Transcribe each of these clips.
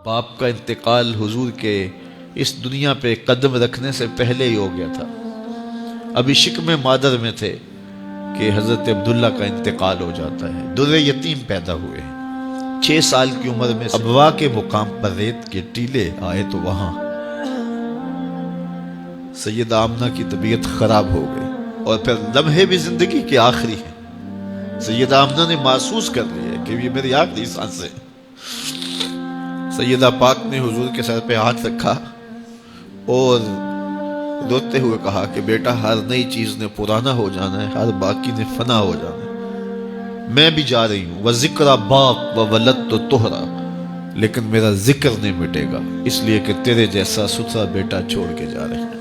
باپ کا انتقال حضور کے اس دنیا پہ قدم رکھنے سے پہلے ہی ہو گیا تھا۔ ابھی شکم مادر میں تھے کہ حضرت عبداللہ کا انتقال ہو جاتا ہے۔ در یتیم پیدا ہوئے، 6 سال کی عمر میں ابوا کے مقام پر ریت کے ٹیلے آئے تو وہاں سیدہ آمنہ کی طبیعت خراب ہو گئی، اور پھر لمحے بھی زندگی کے آخری ہیں۔ سیدہ آمنہ نے محسوس کر لیا کہ یہ میری آخری سانس ہے۔ سیدہ پاک نے حضور کے سر پہ ہاتھ رکھا اور روتے ہوئے کہا کہ بیٹا، ہر نئی چیز نے پرانا ہو جانا ہے، ہر باقی نے فنا ہو جانا ہے۔ میں بھی جا رہی ہوں، وَذِكْرَ بَاق وَوَلَدْتُ طُهْرًا، لیکن میرا ذکر نہیں مٹے گا، اس لیے کہ تیرے جیسا ستھرا بیٹا چھوڑ کے جا رہے ہیں۔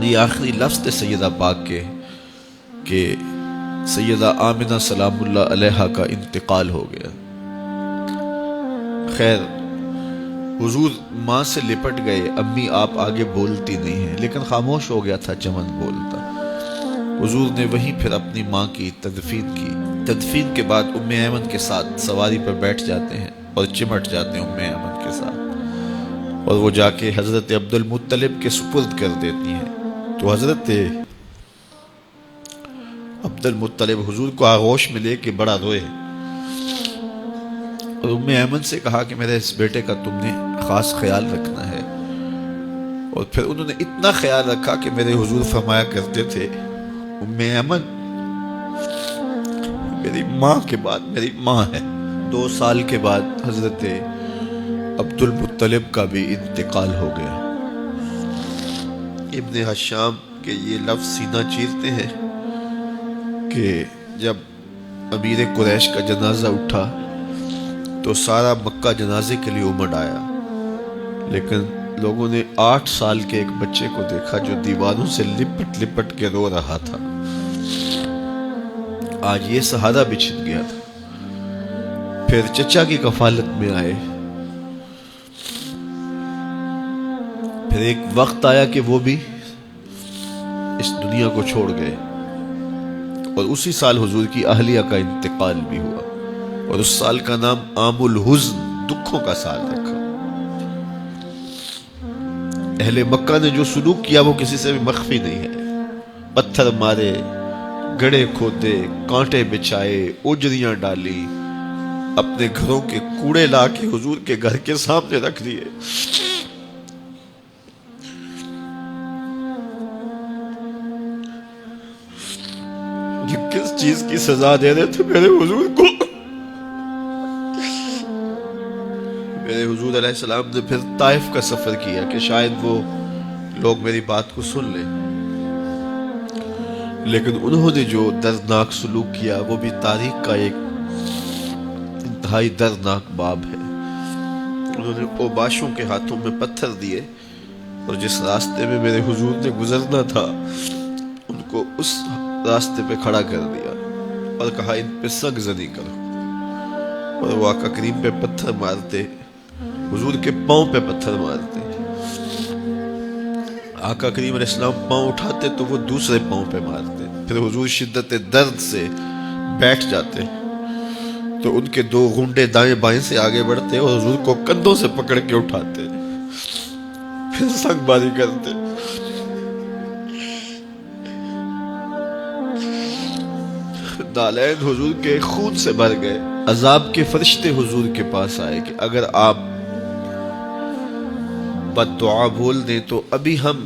یہ آخری لفظ تھے سیدہ پاک کے کہ سیدہ آمنہ سلام اللہ علیہا کا انتقال ہو گیا۔ خیر، حضور ماں سے لپٹ گئے۔ امی آپ آگے بولتی نہیں ہیں، لیکن خاموش ہو گیا تھا چمن بولتا۔ حضور نے وہیں پھر اپنی ماں کی تدفین کی۔ تدفین کے بعد ام ایمن کے ساتھ سواری پر بیٹھ جاتے ہیں اور چمٹ جاتے ہیں ام ایمن کے ساتھ، اور وہ جا کے حضرت عبد المطلب کے سپرد کر دیتی ہیں۔ تو حضرت عبد المطلب حضور کو آغوش میں لے کے بڑا روئے، اور ام ایمن سے کہا کہ میرے اس بیٹے کا تم نے خاص خیال رکھنا ہے۔ اور پھر انہوں نے اتنا خیال رکھا کہ میرے حضور فرمایا کرتے تھے، ام ایمن میری ماں کے بعد میری ماں ہے۔ 2 سال کے بعد حضرت عبد المطلب کا بھی انتقال ہو گیا۔ ابن حشام کے یہ لفظ سینہ چیرتے ہیں کہ جب امیر قریش کا جنازہ اٹھا تو سارا مکہ جنازے کے لیے امڑ آیا، لیکن لوگوں نے 8 سال کے ایک بچے کو دیکھا جو دیواروں سے لپٹ لپٹ کے رو رہا تھا۔ آج یہ سہارا بچھن گیا تھا۔ پھر چچا کی کفالت میں آئے۔ پھر ایک وقت آیا کہ وہ بھی اس دنیا کو چھوڑ گئے، اور اسی سال حضور کی اہلیہ کا انتقال بھی ہوا، اور اس سال کا نام عام الحزن، دکھوں کا سال رکھا۔ اہل مکہ نے جو سلوک کیا وہ کسی سے بھی مخفی نہیں ہے۔ پتھر مارے، گڑھے کھودے، کانٹے بچھائے، اجریاں ڈالی، اپنے گھروں کے کوڑے لا کے حضور کے گھر کے سامنے رکھ دیے۔ یہ کس چیز کی سزا دے رہے تھے میرے حضور کو؟ میرے حضور علیہ السلام نے پھر طائف کا سفر کیا کہ شاید وہ لوگ میری بات کو سن لیں، لیکن انہوں نے جو دردناک سلوک کیا وہ بھی تاریخ کا ایک انتہائی دردناک باب ہے۔ انہوں نے اوباشوں کے ہاتھوں میں پتھر دیے، اور جس راستے میں میرے حضور نے گزرنا تھا ان کو اس راستے پہ کھڑا کر دیا اور کہا ان پہ سگ زنی کرو، اور وہ آقا کریم پہ پتھر مارتے، حضور کے پاؤں پہ پتھر مارتے۔ آقا کریم علیہ السلام پاؤں اٹھاتے تو وہ دوسرے پاؤں پہ مارتے۔ پھر حضور شدت درد سے بیٹھ جاتے تو ان کے 2 گھنڈے دائیں بائیں سے آگے بڑھتے اور حضور کو کندھوں سے پکڑ کے اٹھاتے، پھر سنگ باری کرتے۔ نالین حضور کے خون سے بھر گئے۔ عذاب کے فرشتے حضور کے پاس آئے کہ اگر آپ بد دعا بول دیں تو ابھی ہم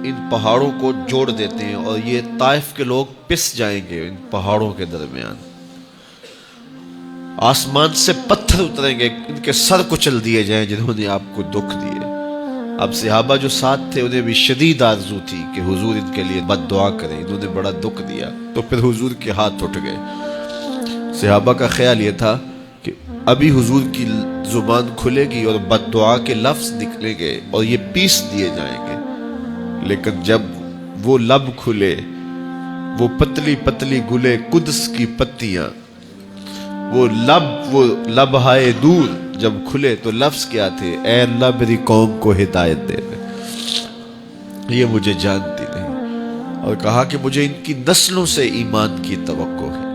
ان پہاڑوں کو جوڑ دیتے ہیں، اور یہ طائف کے لوگ پس جائیں گے ان پہاڑوں کے درمیان، آسمان سے پتھر اتریں گے، ان کے سر کچل دیے جائیں جنہوں نے آپ کو دکھ دیے۔ اب صحابہ جو ساتھ تھے انہیں بھی شدید آرزو تھی کہ حضور ان کے لیے بد دعا کریں، انہوں نے بڑا دکھ دیا، تو پھر حضور کے ہاتھ اٹھ گئے۔ صحابہ کا خیال یہ تھا کہ ابھی حضور کی زبان کھلے گی اور بد دعا کے لفظ نکلیں گے اور یہ پیس دیے جائیں گے، لیکن جب وہ لب کھلے، وہ پتلی پتلی گلے قدس کی پتیاں، وہ لب ہائے دور جب کھلے تو لفظ کیا تھے؟ اے اللہ میری قوم کو ہدایت دے دے، یہ مجھے جانتی نہیں، اور کہا کہ مجھے ان کی نسلوں سے ایمان کی توقع ہے۔